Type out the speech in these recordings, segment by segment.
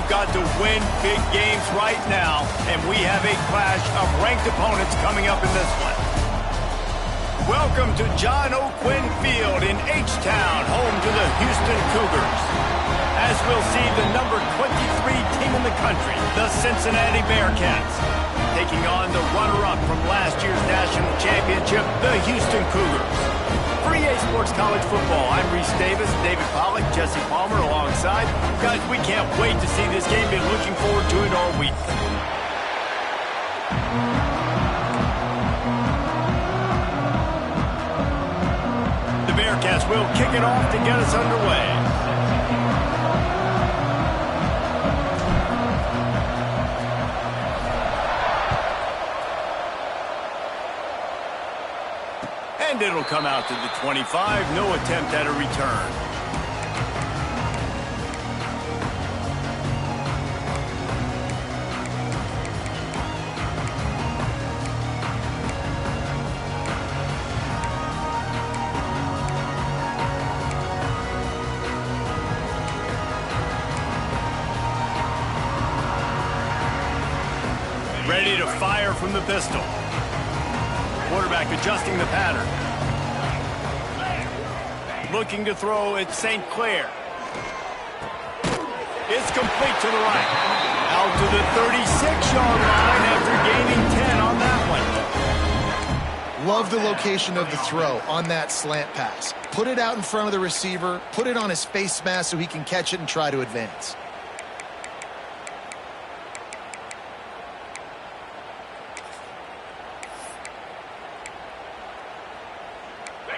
You've got to win big games right now, and we have a clash of ranked opponents coming up in this one. Welcome to John O'Quinn Field in H-Town, home to the Houston Cougars. As we'll see the number 23 team in the country, the Cincinnati Bearcats, taking on the runner-up from last year's national championship, the Houston Cougars. For EA Sports College Football, I'm Reese Davis, David Pollack, Jesse Palmer alongside. Guys, we can't wait to see this game. Been looking forward to it all week. The Bearcats will kick it off to get us underway. And it'll come out to the 25. No attempt at a return. Ready to fire from the pistol. Quarterback adjusting the pattern. Looking to throw at St. Clair. It's complete to the right. Out to the 36-yard line after gaining 10 on that one. Love the location of the throw on that slant pass. Put it out in front of the receiver. Put it on his face mask so he can catch it and try to advance.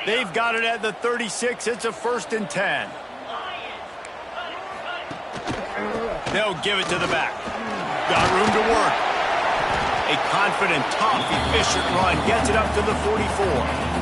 They've got it at the 36. It's a 1st and 10. They'll give it to the back. Got room to work. A confident, tough, efficient run gets it up to the 44.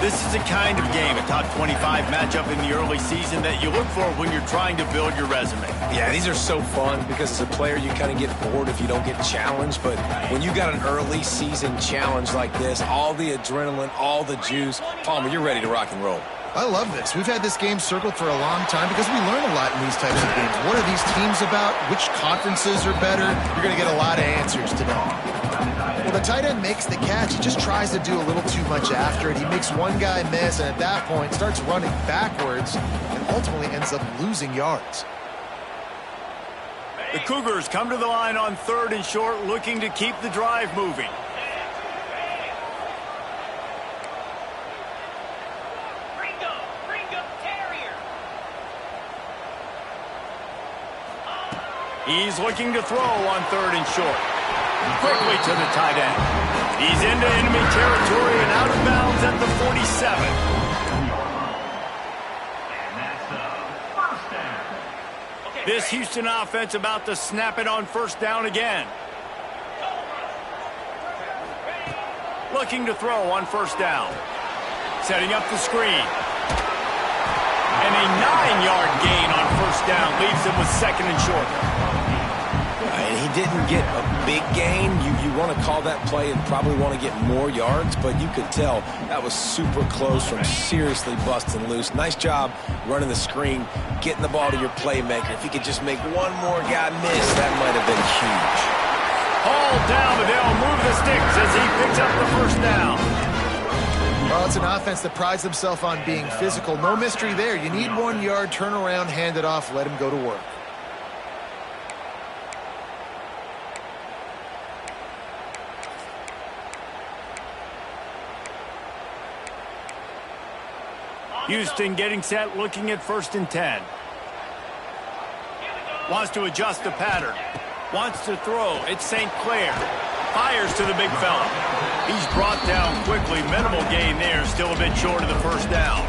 This is the kind of game, a top 25 matchup in the early season that you look for when you're trying to build your resume. Yeah, these are so fun because as a player you kind of get bored if you don't get challenged, but when you got an early season challenge like this, all the adrenaline, all the juice, Palmer, you're ready to rock and roll. I love this. We've had this game circled for a long time because we learn a lot in these types of games. What are these teams about? Which conferences are better? You're going to get a lot of answers today. Well, the tight end makes the catch. He just tries to do a little too much after it. He makes one guy miss, and at that point starts running backwards and ultimately ends up losing yards. The Cougars come to the line on 3rd and short, looking to keep the drive moving. He's looking to throw on 3rd and short. Quickly to the tight end. He's into enemy territory and out of bounds at the 47. This Houston offense about to snap it on 1st down again. Looking to throw on 1st down. Setting up the screen. And a 9-yard gain on 1st down leaves him with 2nd and short. He didn't get a big gain. You want to call that play and probably want to get more yards, but you could tell that was super close from seriously busting loose. Nice job running the screen, getting the ball to your playmaker. If he could just make one more guy miss, that might have been huge. All down, but they'll move the sticks as he picks up the 1st down. Well, it's an offense that prides themselves on being physical. No mystery there. You need 1 yard, turn around, hand it off, let him go to work. Houston getting set, looking at 1st and 10. Wants to adjust the pattern. Wants to throw. It's St. Clair. Fires to the big fella. He's brought down quickly. Minimal gain there. Still a bit short of the 1st down.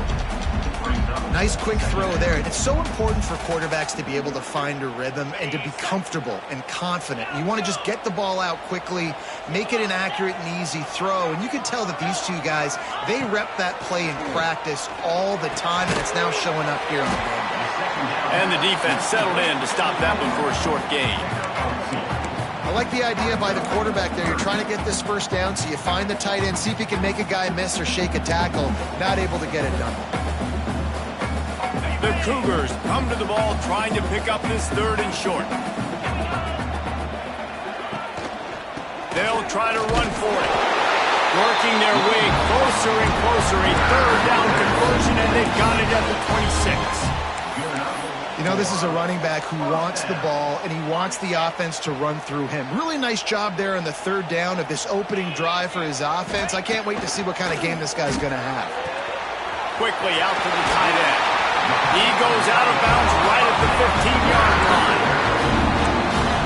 Nice quick throw there. And it's so important for quarterbacks to be able to find a rhythm and to be comfortable and confident. You want to just get the ball out quickly, make it an accurate and easy throw. And you can tell that these two guys, they rep that play in practice all the time, and it's now showing up here in the game. And the defense settled in to stop that one for a short gain. I like the idea by the quarterback there. You're trying to get this 1st down, so you find the tight end, see if he can make a guy miss or shake a tackle. Not able to get it done. The Cougars come to the ball trying to pick up this 3rd and short. They'll try to run for it. Working their way closer and closer. A 3rd down conversion, and they've got it at the 26. You know, this is a running back who wants the ball, and he wants the offense to run through him. Really nice job there on the 3rd down of this opening drive for his offense. I can't wait to see what kind of game this guy's going to have. Quickly out to the tight end. He goes out of bounds right at the 15-yard line.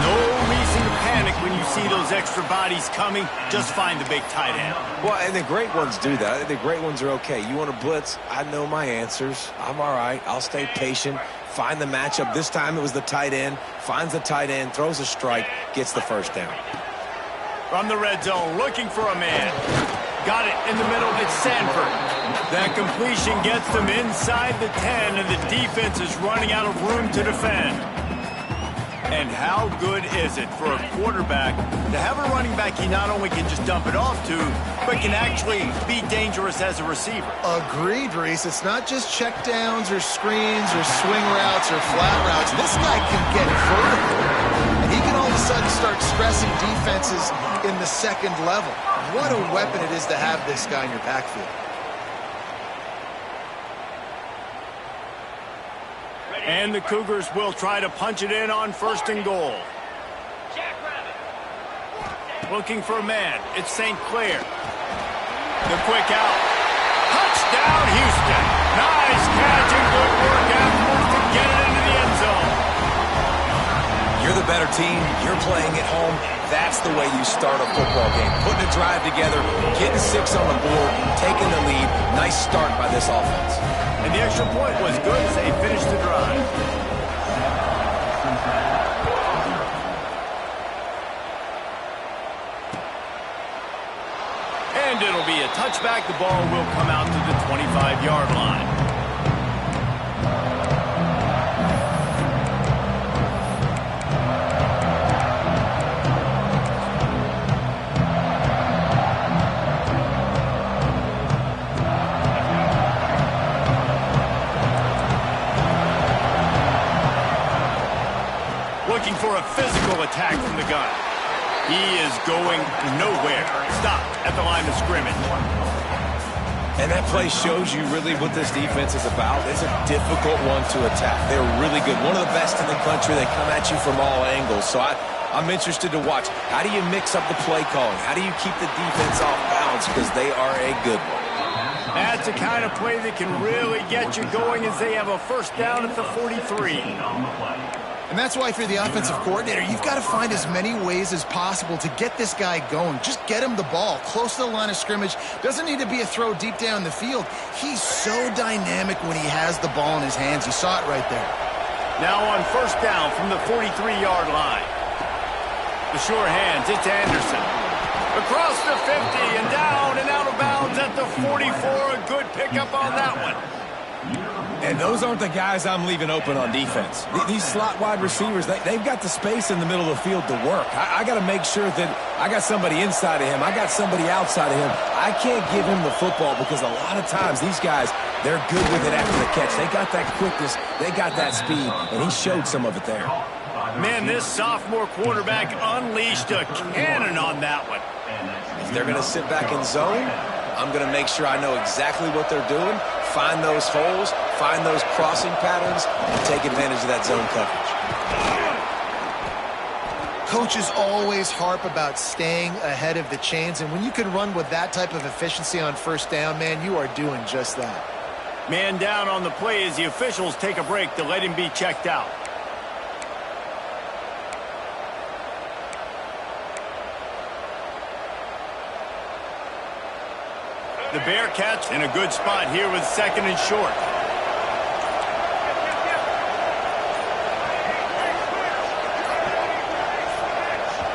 No reason to panic when you see those extra bodies coming. Just find the big tight end. Well, and the great ones do that. The great ones are okay. You want to blitz? I know my answers. I'm all right. I'll stay patient. Find the matchup. This time it was the tight end. Finds the tight end, throws a strike, gets the 1st down. From the red zone, looking for a man. Got it in the middle. It's Sanford. That completion gets them inside the 10, and the defense is running out of room to defend. And how good is it for a quarterback to have a running back he not only can just dump it off to, but can actually be dangerous as a receiver? Agreed, Reese. It's not just checkdowns or screens or swing routes or flat routes. This guy can get vertical, and he can all of a sudden start stressing defenses in the 2nd level. What a weapon it is to have this guy in your backfield. And the Cougars will try to punch it in on 1st and goal. Looking for a man. It's St. Clair. The quick out. Touchdown, Houston. Nice catch and good work afterwards to get it into the end zone. You're the better team. You're playing at home. That's the way you start a football game. Putting a drive together, getting 6 on the board, taking the lead. Nice start by this offense. And the extra point was good as they finished the drive. And it'll be a touchback. The ball will come out to the 25-yard line. Looking for a physical attack from the gun. He is going nowhere. Stopped at the line of scrimmage. And that play shows you really what this defense is about. It's a difficult one to attack. They're really good. One of the best in the country. They come at you from all angles. So I'm interested to watch. How do you mix up the play calling? How do you keep the defense off balance? Because they are a good one. That's the kind of play that can really get you going as they have a 1st down at the 43. And that's why if you're the offensive coordinator, you've got to find as many ways as possible to get this guy going. Just get him the ball close to the line of scrimmage. Doesn't need to be a throw deep down the field. He's so dynamic when he has the ball in his hands. You saw it right there. Now on 1st down from the 43-yard line. The sure hands, it's Anderson. Across the 50 and down and out of bounds at the 44. A good pickup on that one. And those aren't the guys I'm leaving open on defense. These slot wide receivers, they've got the space in the middle of the field to work. I got to make sure that I got somebody inside of him. I got somebody outside of him. I can't give him the football because a lot of times these guys, they're good with it after the catch. They got that quickness. They got that speed, and he showed some of it there. Man, this sophomore quarterback unleashed a cannon on that one. If they're going to sit back in zone, I'm going to make sure I know exactly what they're doing, find those holes, find those crossing patterns, and take advantage of that zone coverage. Coaches always harp about staying ahead of the chains, and when you can run with that type of efficiency on 1st down, man, you are doing just that. Man down on the play as the officials take a break to let him be checked out. The Bearcats in a good spot here with 2nd and short.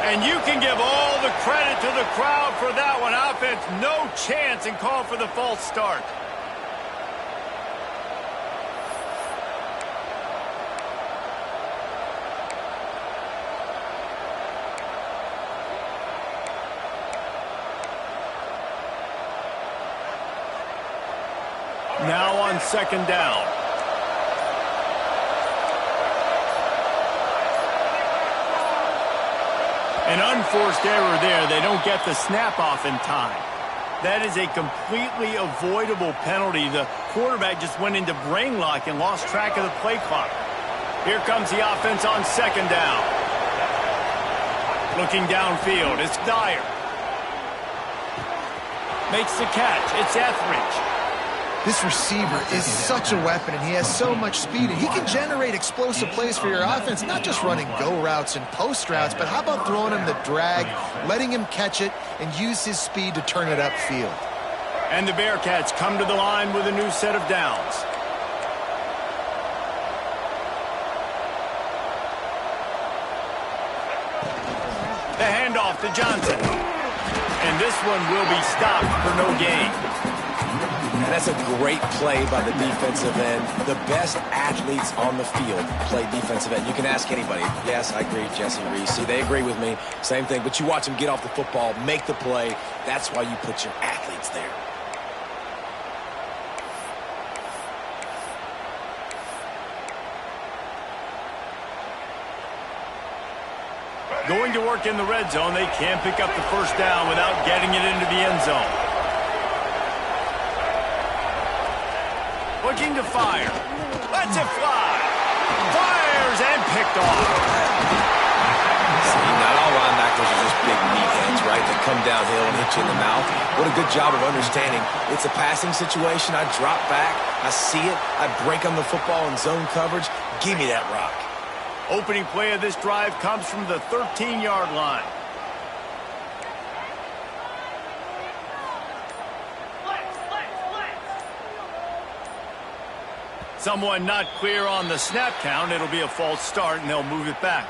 And you can give all the credit to the crowd for that one. Offense, no chance, and call for the false start. Now on 2nd down. An unforced error there. They don't get the snap off in time. That is a completely avoidable penalty. The quarterback just went into brain lock and lost track of the play clock. Here comes the offense on second down. Looking downfield, it's Dyer. Makes the catch. It's Etheridge. This receiver is such a weapon, and he has so much speed, and he can generate explosive plays for your offense, not just running go routes and post routes, but how about throwing him the drag, letting him catch it, and use his speed to turn it upfield. And the Bearcats come to the line with a new set of downs. The handoff to Johnson. And this one will be stopped for no gain. And that's a great play by the defensive end. The best athletes on the field play defensive end. You can ask anybody. Yes, I agree, Jesse Reese. They agree with me. Same thing. But you watch them get off the football, make the play. That's why you put your athletes there. Going to work in the red zone. They can't pick up the first down without getting it into the end zone. Looking to fire. Lets it fly. Fires and picked off. See, not all linebackers are just big meatheads, right? They come downhill and hit you in the mouth. What a good job of understanding. It's a passing situation. I drop back. I see it. I break on the football in zone coverage. Give me that rock. Opening play of this drive comes from the 13-yard line. Someone not clear on the snap count. It'll be a false start, and they'll move it back.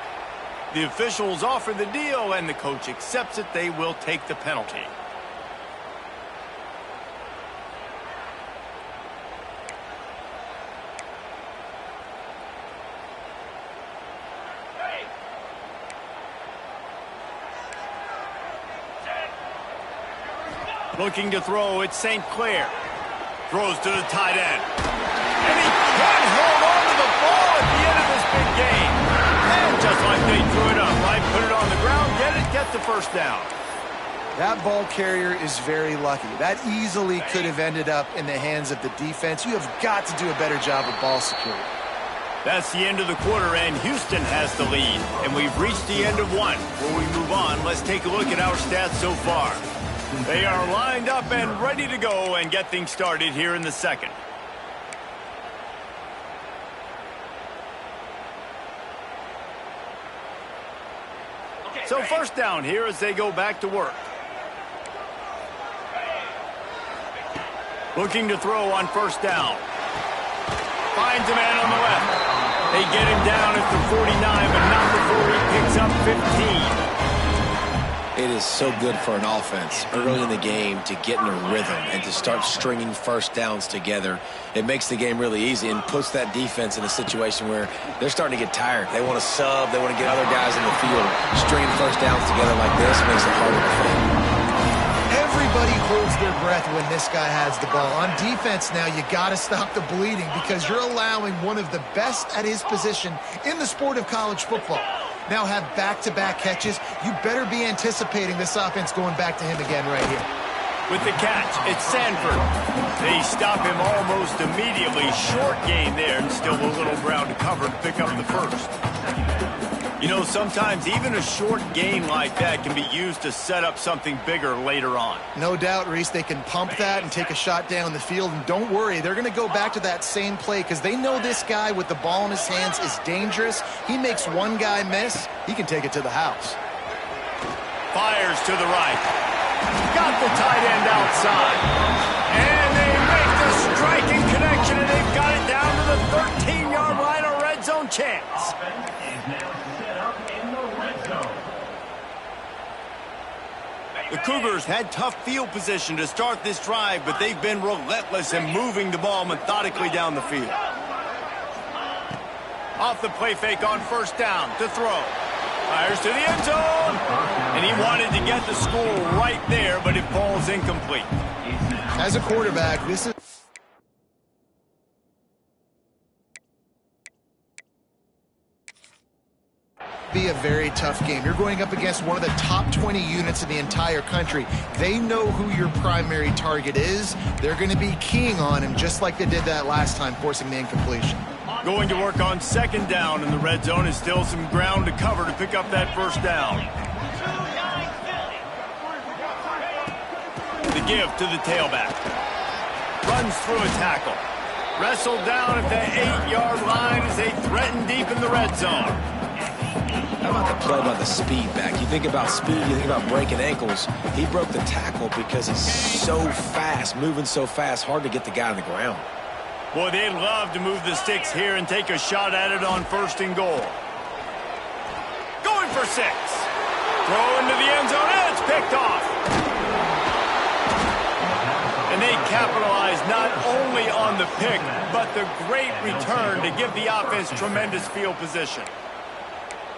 The officials offer the deal, and the coach accepts it. They will take the penalty. Looking to throw, it's St. Clair. Throws to the tight end. And he can't hold on to the ball at the end of this big game. And just like they threw it up, right? Put it on the ground, get the first down. That ball carrier is very lucky. That easily could have ended up in the hands of the defense. You have got to do a better job of ball security. That's the end of the quarter, and Houston has the lead. And we've reached the end of one. Before we move on, let's take a look at our stats so far. They are lined up and ready to go and get things started here in the second. So first down here as they go back to work. Looking to throw on first down. Finds a man on the left. They get him down at the 49, but not before he picks up 15. It is so good for an offense early in the game to get in a rhythm and to start stringing first downs together. It makes the game really easy and puts that defense in a situation where they're starting to get tired. They want to sub. They want to get other guys in the field. Stringing first downs together like this makes it harder to defend. Everybody holds their breath when this guy has the ball. On defense now, you got to stop the bleeding because you're allowing one of the best at his position in the sport of college football. Now have back-to-back catches. You better be anticipating this offense going back to him again right here. With the catch, it's Sanford. They stop him almost immediately. Short gain there, and still a little ground to cover to pick up the first. You know, sometimes even a short gain like that can be used to set up something bigger later on. No doubt, Reese, they can pump that and take a shot down the field. And don't worry, they're going to go back to that same play because they know this guy with the ball in his hands is dangerous. He makes one guy miss, he can take it to the house. Fires to the right. Got the tight end outside. And they make the striking connection, and they've got it down to the 13-yard line, a red zone chance. The Cougars had tough field position to start this drive, but they've been relentless in moving the ball methodically down the field. Off the play fake on first down to throw. Fires to the end zone. And he wanted to get the score right there, but it falls incomplete. As a quarterback, this is... be a very tough game. You're going up against one of the top 20 units in the entire country. They know who your primary target is. They're going to be keying on him just like they did that last time, forcing the incompletion. Going to work on second down in the red zone. Is still some ground to cover to pick up that first down. The give to the tailback. Runs through a tackle. Wrestled down at the 8-yard line as they threaten deep in the red zone. How about the play by the speed back? You think about speed, you think about breaking ankles. He broke the tackle because he's so fast, moving so fast, hard to get the guy on the ground. Boy, they'd love to move the sticks here and take a shot at it on first and goal. Going for 6. Throw into the end zone, and it's picked off. And they capitalize not only on the pick, but the great return to give the offense tremendous field position.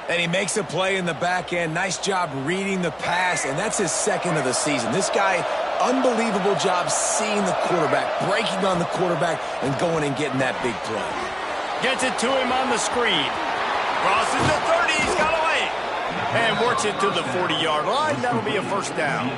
And he makes a play in the back end. Nice job reading the pass, and that's his second of the season. This guy, unbelievable job seeing the quarterback, breaking on the quarterback, and going and getting that big play. Gets it to him on the screen. Crosses the 30, he's got away. And works it to the 40-yard line. That'll be a first down.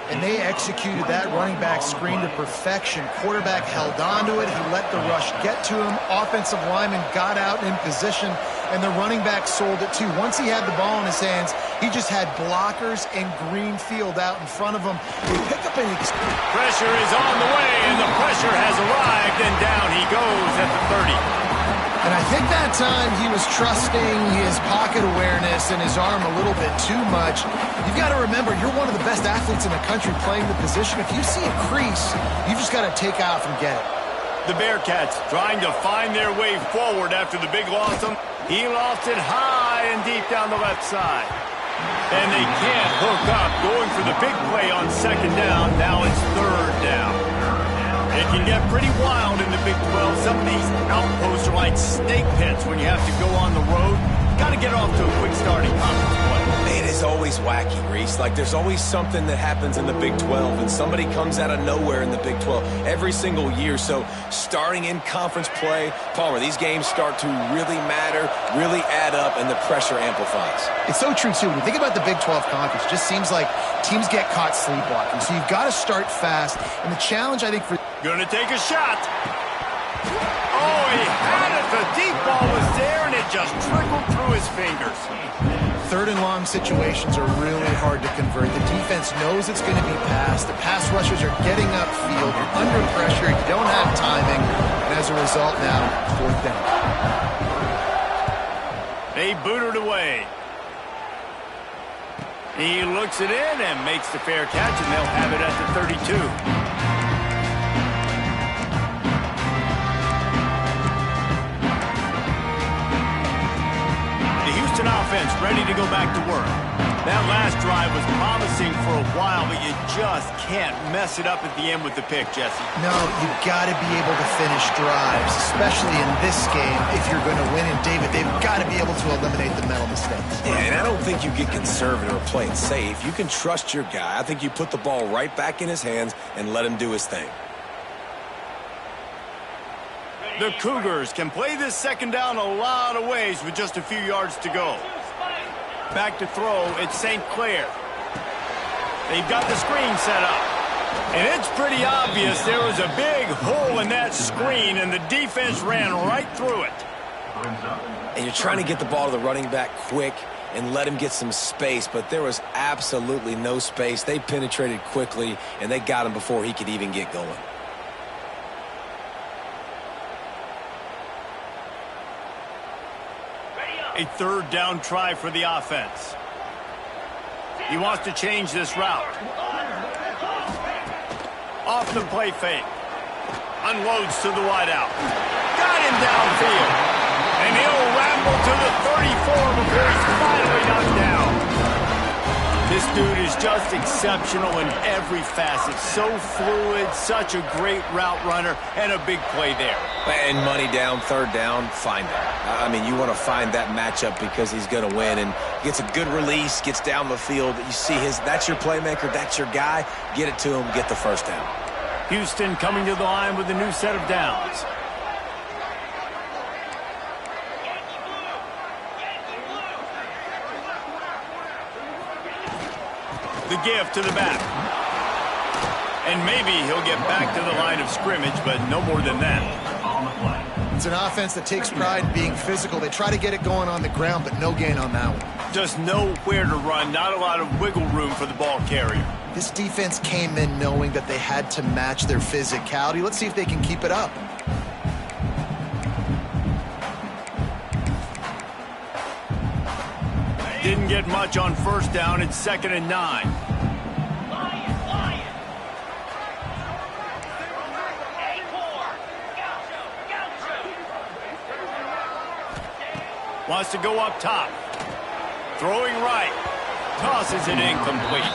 And they executed that running back screen to perfection. Quarterback held onto it. He let the rush get to him. Offensive lineman got out in position, and the running back sold it too. Once he had the ball in his hands, he just had blockers and green field out in front of him. They pick up an pressure is on the way, and the pressure has arrived, and down he goes at the 30. And I think that time he was trusting his pocket awareness and his arm a little bit too much. You've got to remember, you're one of the best athletes in the country playing the position. If you see a crease, you've just got to take off and get it. The Bearcats trying to find their way forward after the big loss. He lost it high and deep down the left side. And they can't hook up, going for the big play on second down. Now it's third down. It can get pretty wild in the Big 12. Some of these outposts are like snake pits when you have to go on the road. Got to get off to a quick start in conference play. It is always wacky, Reese. Like, there's always something that happens in the Big 12, and somebody comes out of nowhere in the Big 12 every single year. So starting in conference play, Palmer, these games start to really matter, really add up, and the pressure amplifies. It's so true, too. When you think about the Big 12 conference, it just seems like teams get caught sleepwalking. So you've got to start fast. And the challenge, I think, for... Going to take a shot. Oh, he had it. The deep ball was there, and it just trickled through his fingers. Third and long situations are really hard to convert. The defense knows it's going to be passed. The pass rushers are getting upfield. You're under pressure. You don't have timing. And as a result now, fourth down. They boot it away. He looks it in and makes the fair catch, and they'll have it at the 32. Offense ready to go back to work. That last drive was promising for a while, but you just can't mess it up at the end with the pick, Jesse. No, you've got to be able to finish drives, especially in this game. If you're going to win, and David, they've got to be able to eliminate the mental mistakes. Yeah, and I don't think you get conservative or play it safe. You can trust your guy. I think you put the ball right back in his hands and let him do his thing. The Cougars can play this second down a lot of ways with just a few yards to go. Back to throw, it's St. Clair. They've got the screen set up. And it's pretty obvious there was a big hole in that screen, and the defense ran right through it. And you're trying to get the ball to the running back quick and let him get some space, but there was absolutely no space. They penetrated quickly, and they got him before he could even get going. A third down try for the offense. He wants to change this route. Off the play fake. Unloads to the wideout. Got him downfield. And he'll ramble to the 34 before he's finally knocked down. This dude is just exceptional in every facet. So fluid, such a great route runner, and a big play there. And money down, third down, find him. I mean, you want to find that matchup because he's going to win, and gets a good release, gets down the field. You see that's your playmaker, that's your guy. Get it to him, get the first down. Houston coming to the line with a new set of downs. The give to the back. And maybe he'll get back to the line of scrimmage, but no more than that. It's an offense that takes pride in being physical. They try to get it going on the ground, but no gain on that one. Just nowhere to run, not a lot of wiggle room for the ball carrier. This defense came in knowing that they had to match their physicality. Let's see if they can keep it up. Didn't get much on first down. It's 2nd and 9. Wants to go up top. Throwing right. Tosses it incomplete.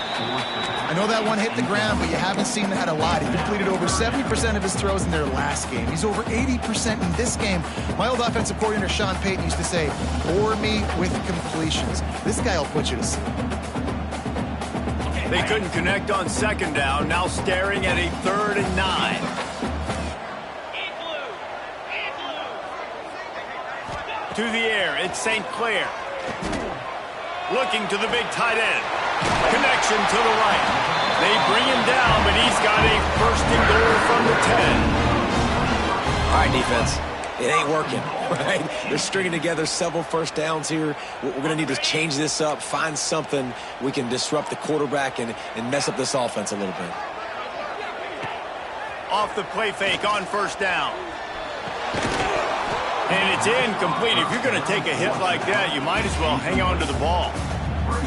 I know that one hit the ground, but you haven't seen that a lot. He completed over 70% of his throws in their last game. He's over 80% in this game. My old offensive coordinator, Sean Payton, used to say, bore me with completions. This guy will put you to sleep. They couldn't connect on 2nd down. Now staring at a 3rd and 9. To the air, it's St. Clair. Looking to the big tight end. Connection to the right. They bring him down, but he's got a 1st and goal from the 10. All right, defense. It ain't working, right? They're stringing together several first downs here. We're going to need to change this up, find something we can disrupt the quarterback and mess up this offense a little bit. Off the play fake on 1st down. And it's incomplete. If you're going to take a hit like that, you might as well hang on to the ball.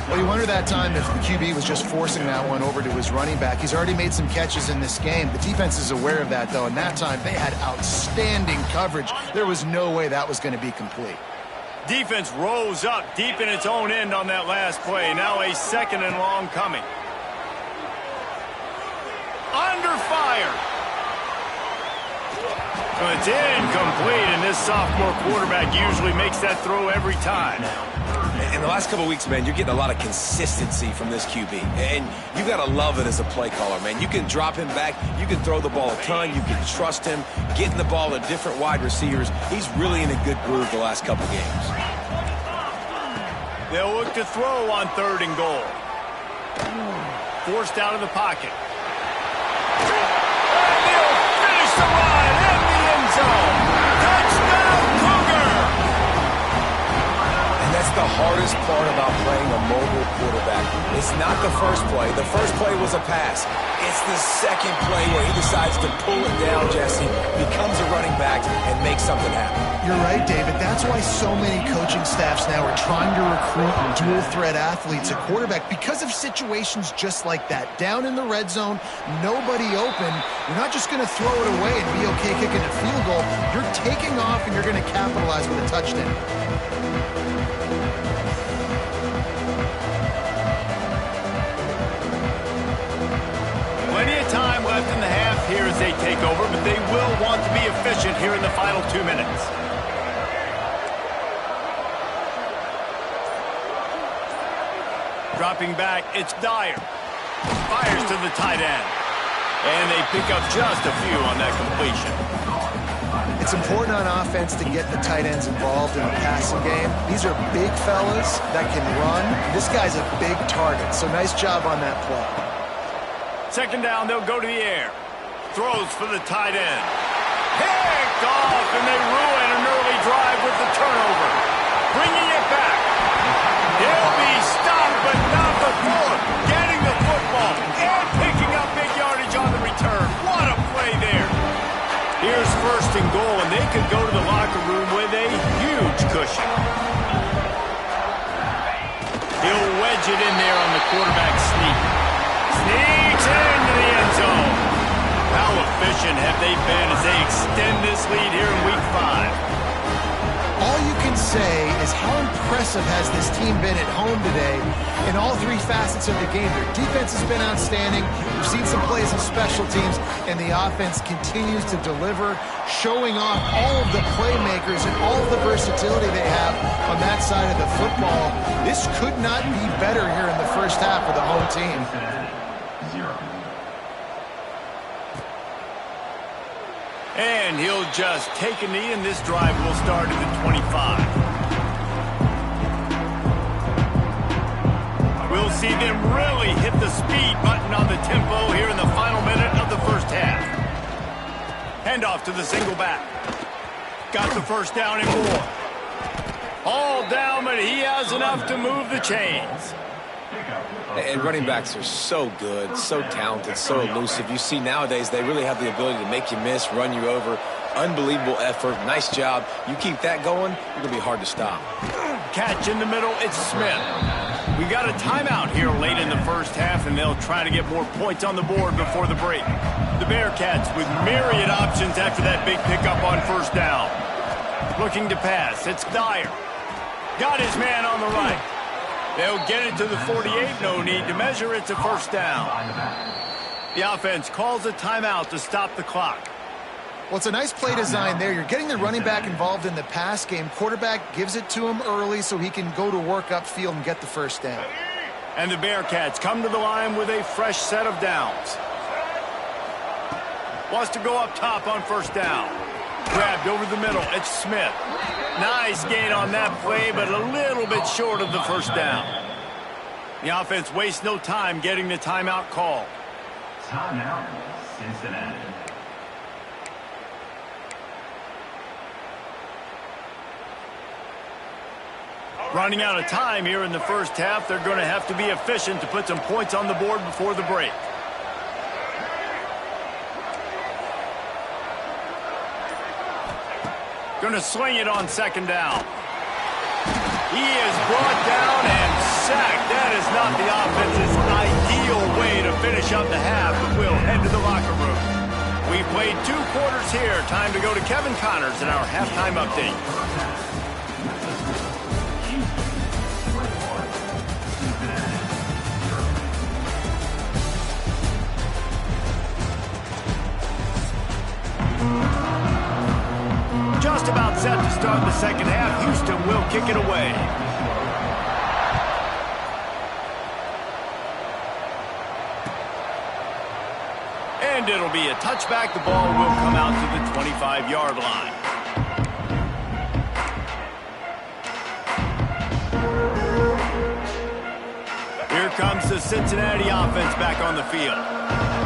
Well, you wonder that time if the QB was just forcing that one over to his running back. He's already made some catches in this game. The defense is aware of that, though, and that time they had outstanding coverage. There was no way that was going to be complete. Defense rose up deep in its own end on that last play. Now a 2nd and long coming. Under fire. Well, it's incomplete, and this sophomore quarterback usually makes that throw every time. In the last couple of weeks, man, you're getting a lot of consistency from this QB. And you got to love it as a play caller, man. You can drop him back. You can throw the ball a ton. You can trust him, getting the ball to different wide receivers. He's really in a good groove the last couple games. They'll look to throw on 3rd and goal. Forced out of the pocket. And they'll finish the run in the end zone. Touchdown, Cougar! That's the hardest part about playing a mobile quarterback. It's not the first play. The first play was a pass. It's the second play where he decides to pull it down, Jesse, becomes a running back, and makes something happen. You're right, David. That's why so many coaching staffs now are trying to recruit dual-threat athletes at quarterback because of situations just like that. Down in the red zone, nobody open. You're not just going to throw it away and be okay kicking a field goal. You're taking off, and you're going to capitalize with a touchdown. Plenty of time left in the half here as they take over, but they will want to be efficient here in the final 2 minutes. Dropping back, it's Dyer. Fires to the tight end. And they pick up just a few on that completion. It's important on offense to get the tight ends involved in the passing game. These are big fellas that can run. This guy's a big target, so nice job on that play. 2nd down, they'll go to the air. Throws for the tight end. Picked off, and they ruin an early drive with the turnover. Bringing it back. He'll be stopped, but not before getting the football and picking up big yardage on the return. What a play there. Here's 1st and goal, and they could go to the locker room with a huge cushion. He'll wedge it in there on the quarterback sneak. Sneaks into the end zone. How efficient have they been as they extend this lead here in Week 5? All you can say is how impressive has this team been at home today in all 3 facets of the game. Their defense has been outstanding. We've seen some plays in special teams, and the offense continues to deliver, showing off all of the playmakers and all of the versatility they have on that side of the football. This could not be better here in the first half for the home team. And he'll just take a knee, and this drive will start at the 25. We'll see them really hit the speed button on the tempo here in the final minute of the first half. Handoff to the single back. Got the first down and more. All down, but he has enough to move the chains. And running backs are so good, so talented, so elusive. You see nowadays they really have the ability to make you miss, run you over. Unbelievable effort. Nice job. You keep that going, you're going to be hard to stop. Catch in the middle, it's Smith. We got a timeout here late in the first half, and they'll try to get more points on the board before the break. The Bearcats with myriad options after that big pickup on first down. Looking to pass, it's Dyer. Got his man on the right. They'll get it to the 48, no need to measure, it's a first down. The offense calls a timeout to stop the clock. Well, it's a nice play design there. You're getting the running back involved in the pass game. Quarterback gives it to him early so he can go to work upfield and get the first down. And the Bearcats come to the line with a fresh set of downs. Wants to go up top on first down. Grabbed over the middle, it's Smith. Nice gain on that play, but a little bit short of the first down. The offense wastes no time getting the timeout call. Timeout, Cincinnati. Running out of time here in the first half, they're going to have to be efficient to put some points on the board before the break. Going to sling it on second down. He is brought down and sacked. That is not the offense's ideal way to finish up the half, but we'll head to the locker room. We played 2 quarters here. Time to go to Kevin Connors in our halftime update. Just about set to start the second half. Houston will kick it away. And it'll be a touchback. The ball will come out to the 25-yard line. Here comes the Cincinnati offense back on the field.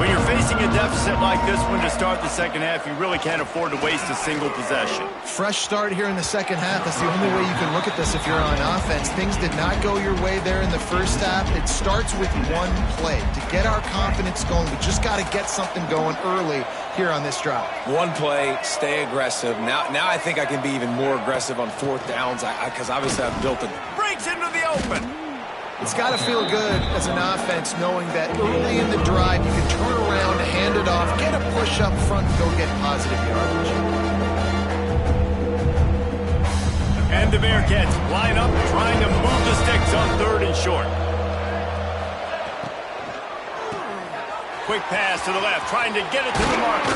When you're facing a deficit like this one to start the second half, you really can't afford to waste a single possession. Fresh start here in the second half. That's the only way you can look at this if you're on offense. Things did not go your way there in the first half. It starts with one play. To get our confidence going, we just got to get something going early here on this drive. One play, stay aggressive. Now I think I can be even more aggressive on fourth downs because obviously I've built it. Breaks into the open. It's got to feel good as an offense knowing that early in the drive you can turn around, hand it off, get a push up front, and go get positive yardage. And the Bearcats line up trying to move the sticks on third and short. Quick pass to the left, trying to get it to the marker.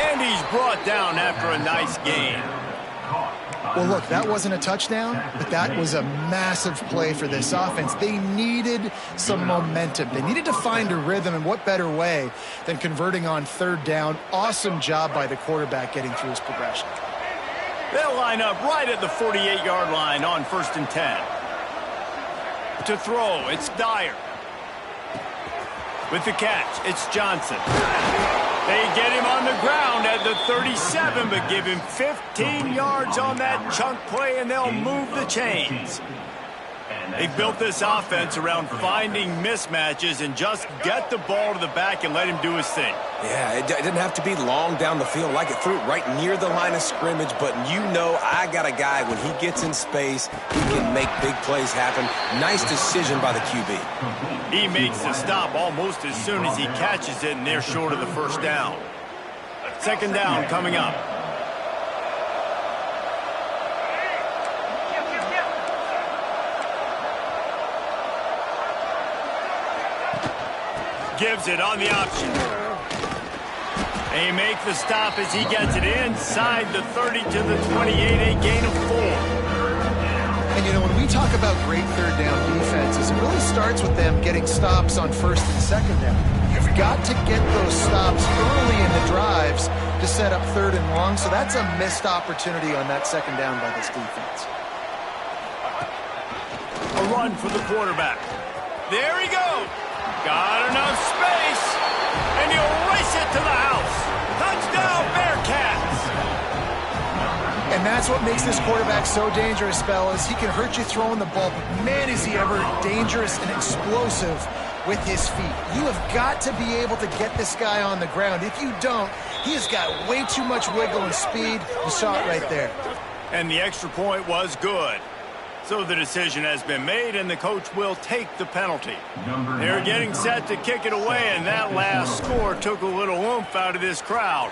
And he's brought down after a nice gain. Well, look, that wasn't a touchdown, but that was a massive play for this offense. They needed some momentum. They needed to find a rhythm, and what better way than converting on third down. Awesome job by the quarterback getting through his progression. They'll line up right at the 48-yard line on 1st and 10. To throw, it's Dyer. With the catch, it's Johnson. They get him on the ground at the 37, but give him 15 yards on that chunk play, and they'll move the chains. They built this offense around finding mismatches and just get the ball to the back and let him do his thing. Yeah, it didn't have to be long down the field. Like it threw it right near the line of scrimmage, but you know I got a guy, when he gets in space, he can make big plays happen. Nice decision by the QB. He makes the stop almost as soon as he catches it, and they're short of the first down. Second down coming up. Gives it on the option. They make the stop as he gets it inside the 30 to the 28, a gain of 4. And, you know, when we talk about great third down defenses, it really starts with them getting stops on first and second down. You've got to get those stops early in the drives to set up third and long, so that's a missed opportunity on that second down by this defense. A run for the quarterback. There he goes. Got enough space. And he'll race it to the house. Touchdown, Bearcats. And that's what makes this quarterback so dangerous, fellas. He can hurt you throwing the ball, but man, is he ever dangerous and explosive with his feet. You have got to be able to get this guy on the ground. If you don't, he has got way too much wiggle and speed. You saw it right there. And the extra point was good. So the decision has been made, and the coach will take the penalty. They're getting set to kick it away, and that last score took a little oomph out of this crowd.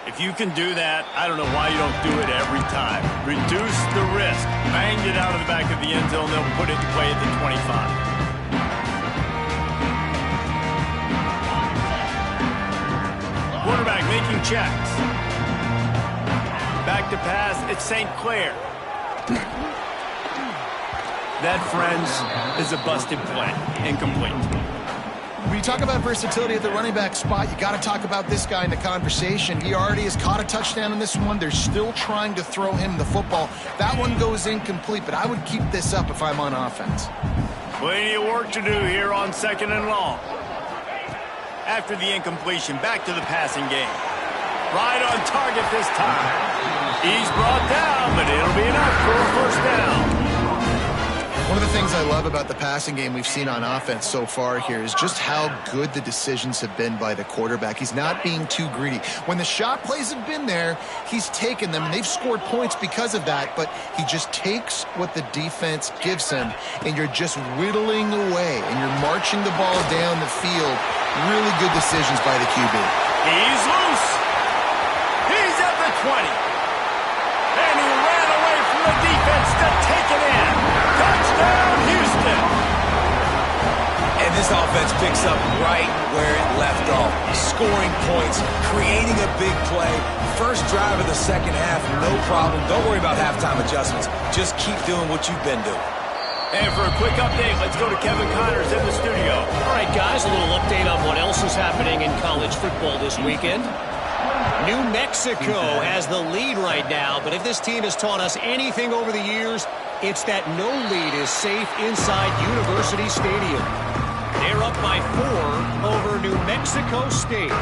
If you can do that, I don't know why you don't do it every time. Reduce the risk. Banged it out of the back of the end zone. They'll put it to play at the 25. Quarterback making checks. Back to pass, it's St. Clair. That, friends, is a busted play. Incomplete. When you talk about versatility at the running back spot, you got to talk about this guy in the conversation. He already has caught a touchdown in this one. They're still trying to throw him the football. That one goes incomplete, but I would keep this up if I'm on offense. Plenty of work to do here on 2nd and long. After the incompletion, back to the passing game. Right on target this time. He's brought down, but it'll be enough for a first down. One of the things I love about the passing game we've seen on offense so far here is just how good the decisions have been by the quarterback. He's not being too greedy. When the shot plays have been there, he's taken them, and they've scored points because of that, but he just takes what the defense gives him, and you're just whittling away, and you're marching the ball down the field. Really good decisions by the QB. He's loose. He's at the 20. And he ran away from the defense to take it in. Touchdown, Houston. And this offense picks up right where it left off. Scoring points, creating a big play. First drive of the second half, no problem. Don't worry about halftime adjustments. Just keep doing what you've been doing. And for a quick update, let's go to Kevin Connors in the studio. All right, guys, a little update on what else is happening in college football this weekend. New Mexico has the lead right now, but if this team has taught us anything over the years, it's that no lead is safe inside University Stadium. They're up by 4 over New Mexico State.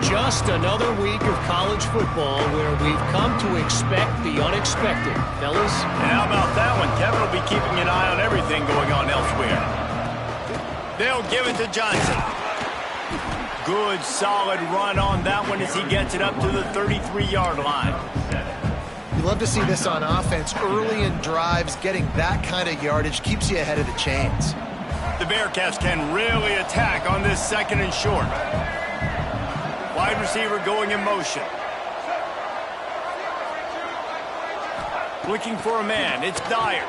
Just another week of college football where we've come to expect the unexpected. Fellas? And how about that one? Kevin will be keeping an eye on everything going on elsewhere. They'll give it to Johnson. Good, solid run on that one as he gets it up to the 33-yard line. You love to see this on offense. Early in drives, getting that kind of yardage keeps you ahead of the chains. The Bearcats can really attack on this 2nd and short. Wide receiver going in motion. Looking for a man. It's Dyer.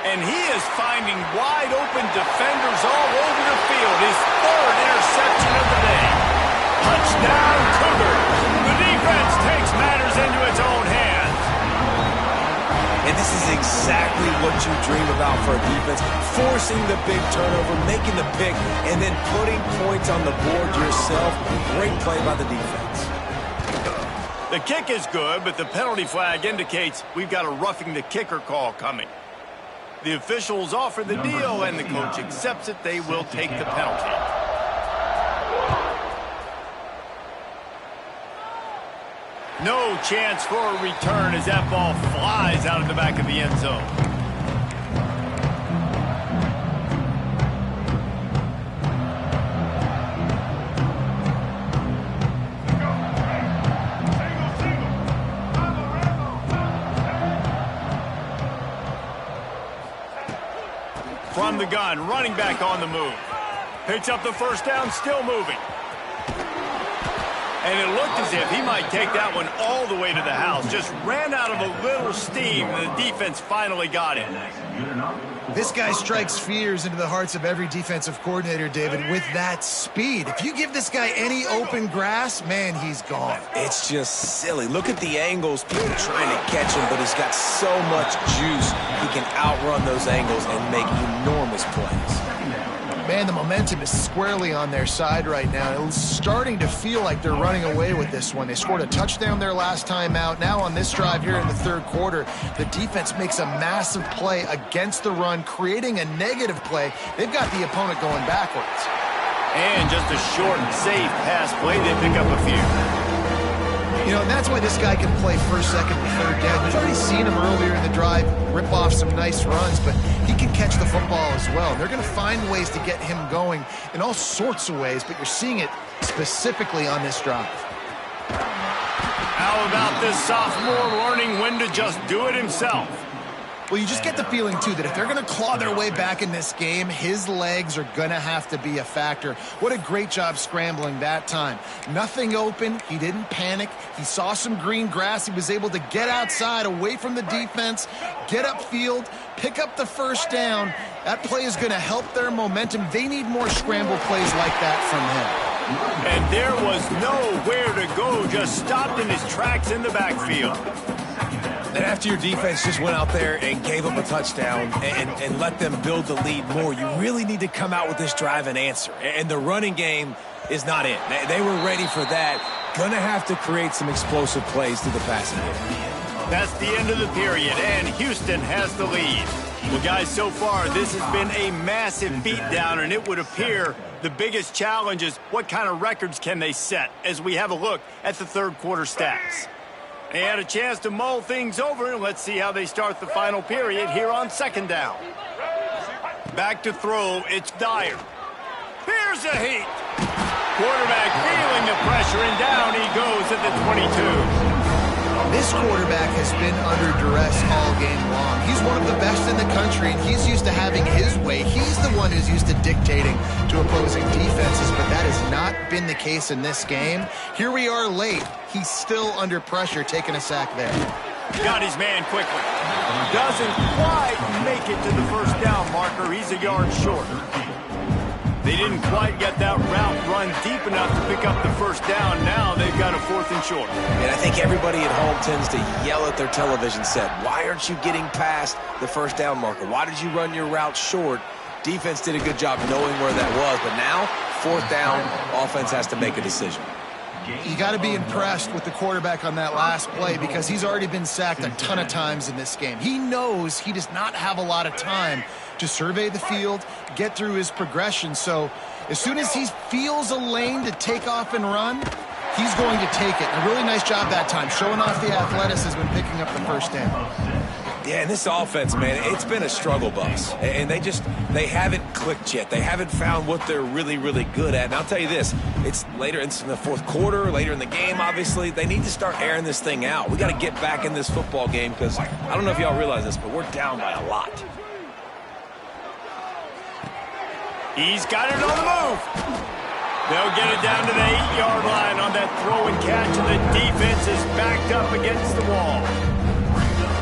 And he is finding wide open defenders all over the field. His 3rd interception of the day. Touchdown, Cougars. The defense takes matters into its own hands. And this is exactly what you dream about for a defense. Forcing the big turnover, making the pick, and then putting points on the board yourself. Great play by the defense. The kick is good, but the penalty flag indicates we've got a roughing the kicker call coming. The officials offer the deal, and the coach accepts it. They will take the penalty. No chance for a return as that ball flies out of the back of the end zone. From the gun, running back on the move. Picks up the first down, still moving. And it looked as if he might take that one all the way to the house. Just ran out of a little steam, and the defense finally got it. This guy strikes fears into the hearts of every defensive coordinator, David, with that speed. If you give this guy any open grass, man, he's gone. It's just silly. Look at the angles. People trying to catch him, but he's got so much juice. He can outrun those angles and make enormous plays. Man, the momentum is squarely on their side right now. It's starting to feel like they're running away with this one. They scored a touchdown their last time out. Now on this drive here in the third quarter, the defense makes a massive play against the run, creating a negative play. They've got the opponent going backwards. And just a short, safe pass play, they pick up a few. You know, that's why this guy can play first, second, and third down. You've already seen him earlier in the drive rip off some nice runs, but he can catch the football as well. And they're going to find ways to get him going in all sorts of ways, but you're seeing it specifically on this drive. How about this sophomore learning when to just do it himself? Well, you just get the feeling, too, that if they're going to claw their way back in this game, his legs are going to have to be a factor. What a great job scrambling that time. Nothing open. He didn't panic. He saw some green grass. He was able to get outside, away from the defense, get upfield, pick up the first down. That play is going to help their momentum. They need more scramble plays like that from him. And there was nowhere to go, just stopped in his tracks in the backfield. And after your defense just went out there and gave up a touchdown and let them build the lead more, you really need to come out with this drive and answer. And the running game is not it. They were ready for that. Gonna have to create some explosive plays through the passing game. That's the end of the period, and Houston has the lead. Well, guys, so far this has been a massive beatdown, and it would appear the biggest challenge is what kind of records can they set as we have a look at the third quarter stats. They had a chance to mull things over, and let's see how they start the final period here on second down. Back to throw, it's Dyer. Here's a heat. Quarterback feeling the pressure, and down he goes at the 22. This quarterback has been under duress all game long. He's one of the best in the country, and he's used to having his way. He's the one who's used to dictating to opposing defenses, but that has not been the case in this game. Here we are late. He's still under pressure, taking a sack there. Got his man quickly. Doesn't quite make it to the first down marker. He's a yard short. They didn't quite get that route run deep enough to pick up the first down. Now they've got a 4th and short. And I think everybody at home tends to yell at their television set, why aren't you getting past the first down marker? Why did you run your route short? Defense did a good job knowing where that was, but now, 4th down, offense has to make a decision. You got to be impressed with the quarterback on that last play because he's already been sacked a ton of times in this game. He knows he does not have a lot of time to survey the field, get through his progression. So as soon as he feels a lane to take off and run, he's going to take it. A really nice job that time, showing off the athleticism and picking up the first down. Yeah, and this offense, man, it's been a struggle bus. And they haven't clicked yet. They haven't found what they're really, really good at. And I'll tell you this, it's later in the fourth quarter, later in the game, obviously. They need to start airing this thing out. We got to get back in this football game because I don't know if y'all realize this, but we're down by a lot. He's got it on the move. They'll get it down to the 8-yard line on that throw and catch, and the defense is backed up against the wall.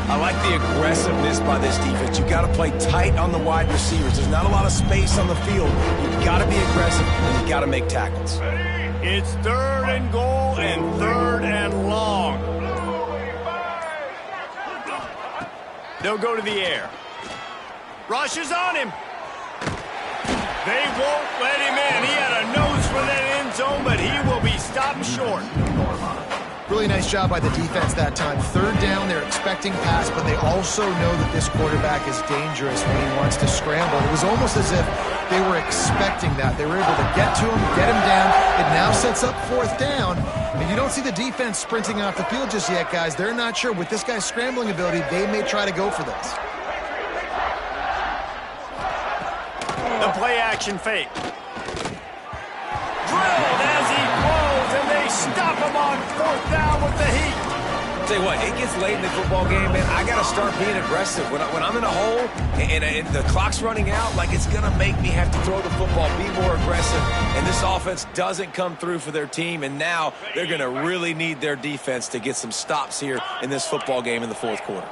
I like the aggressiveness by this defense. You got to play tight on the wide receivers. There's not a lot of space on the field. You've got to be aggressive, and you've got to make tackles. It's 3rd and goal and 3rd and long. They'll go to the air. Rush is on him. They won't let him in. He had a nose for that end zone, but he will be stopped short. Really nice job by the defense that time. 3rd down, they're expecting pass, but they also know that this quarterback is dangerous when he wants to scramble. It was almost as if they were expecting that. They were able to get to him, get him down. It now sets up 4th down. And you don't see the defense sprinting off the field just yet, guys. They're not sure. With this guy's scrambling ability, they may try to go for this. The play-action fake. Drilled as he throws, and they stop him on 4th down with the heat. I'll tell you what, it gets late in the football game, man. I got to start being aggressive. When I'm in a hole and the clock's running out, like it's going to make me have to throw the football, be more aggressive. And this offense doesn't come through for their team, and now they're going to really need their defense to get some stops here in this football game in the 4th quarter.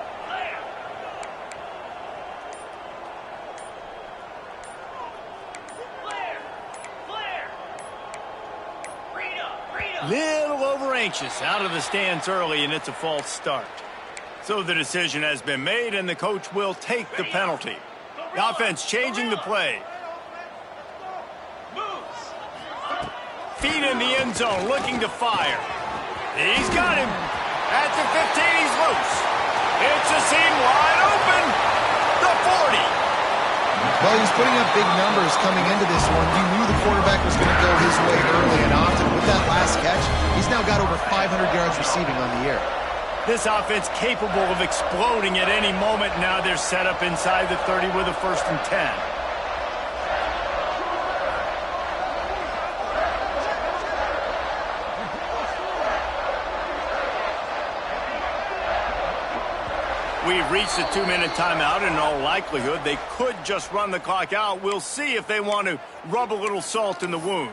Little over anxious, out of the stands early, and it's a false start. So the decision has been made, and the coach will take the penalty. The offense changing the play. feet in the end zone, looking to fire. He's got him. At the 15, he's loose. It's a seam wide open. The 40. Well, he's putting up big numbers coming into this one. You knew the quarterback was going to go his way early and often. With that last catch, he's now got over 500 yards receiving on the year. This offense capable of exploding at any moment. Now they're set up inside the 30 with a 1st and 10. We've reached the 2-minute timeout. In all likelihood, they could just run the clock out. We'll see if they want to rub a little salt in the wound.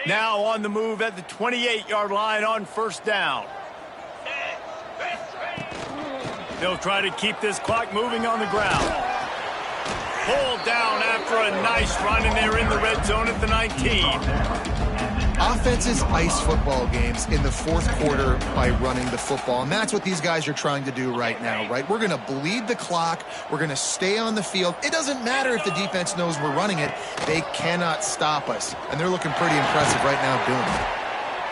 Now on the move at the 28-yard line on 1st down. They'll try to keep this clock moving on the ground. Pulled down after a nice run, and they're in the red zone at the 19. Offenses ice football games in the 4th quarter by running the football, and that's what these guys are trying to do right now, right? We're going to bleed the clock. We're going to stay on the field. It doesn't matter if the defense knows we're running it. They cannot stop us, and they're looking pretty impressive right now doing it.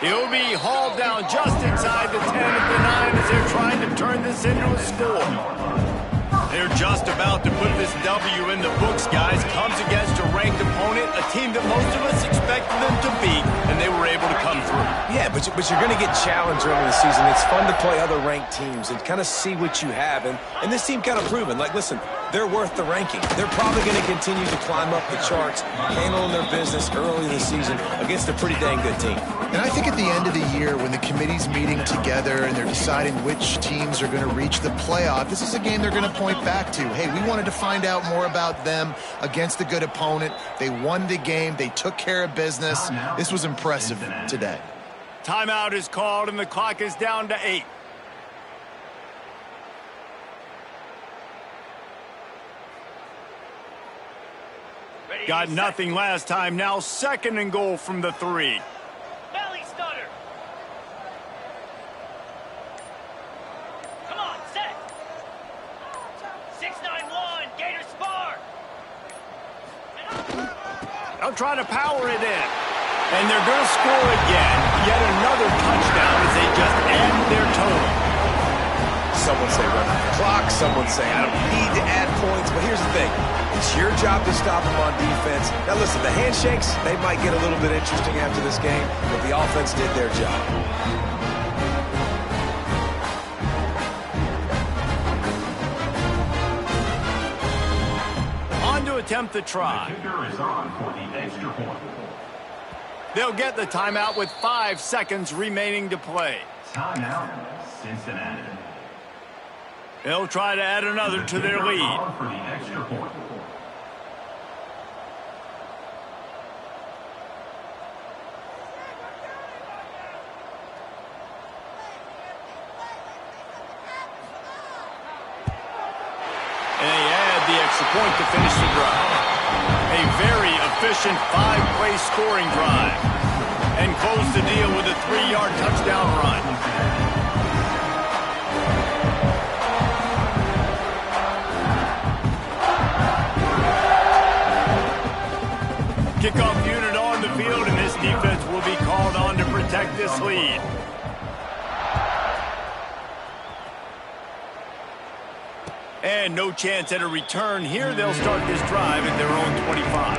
He'll be hauled down just inside the 10 at the 9 as they're trying to turn this into a score. They're just about to put this W in the books, guys. Comes against a ranked opponent, a team that most of us expected them to beat, and they were able to come through. Yeah, but you're going to get challenged early in the season. It's fun to play other ranked teams and kind of see what you have. And this team kind of proven, like, listen, they're worth the ranking. They're probably going to continue to climb up the charts, handling their business early in the season against a pretty dang good team. And I think at the end of the year, when the committee's meeting together and they're deciding which teams are going to reach the playoff, this is a game they're going to point back to. Hey, we wanted to find out more about them against a good opponent. They won the game. They took care of business. This was impressive today. Timeout is called, and the clock is down to 8. Got nothing last time. Now 2nd and goal from the 3. Belly stutter. Come on, set. 6-9-1, Gator spar. They'll try to power it in. And they're going to score again. Yet another touchdown as they just add their total. Someone say run out the clock. Someone say I don't need to add points. But here's the thing. It's your job to stop them on defense. Now, listen, the handshakes, they might get a little bit interesting after this game, but the offense did their job. On to attempt the try. The kicker is on for the extra point. They'll get the timeout with 5 seconds remaining to play. Timeout, Cincinnati. They'll try to add another to their lead. On for the extra point. And they add the extra point to finish the drive. A very efficient 5-play scoring drive. And close the deal with a 3-yard touchdown run. Kickoff unit on the field, and this defense will be called on to protect this lead. And no chance at a return here. They'll start this drive at their own 25.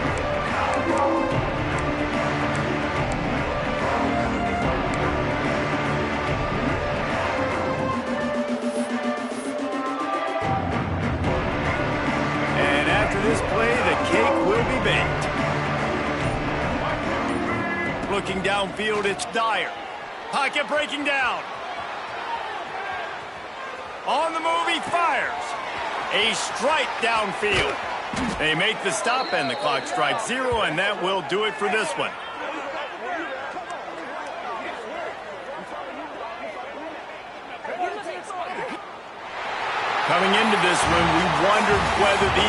And after this play, the cake will be baked. Looking downfield, it's Dyer. Pocket breaking down. On the move, he fires. A strike downfield. They make the stop, and the clock strikes 0, and that will do it for this one. Coming into this one, we wondered whether the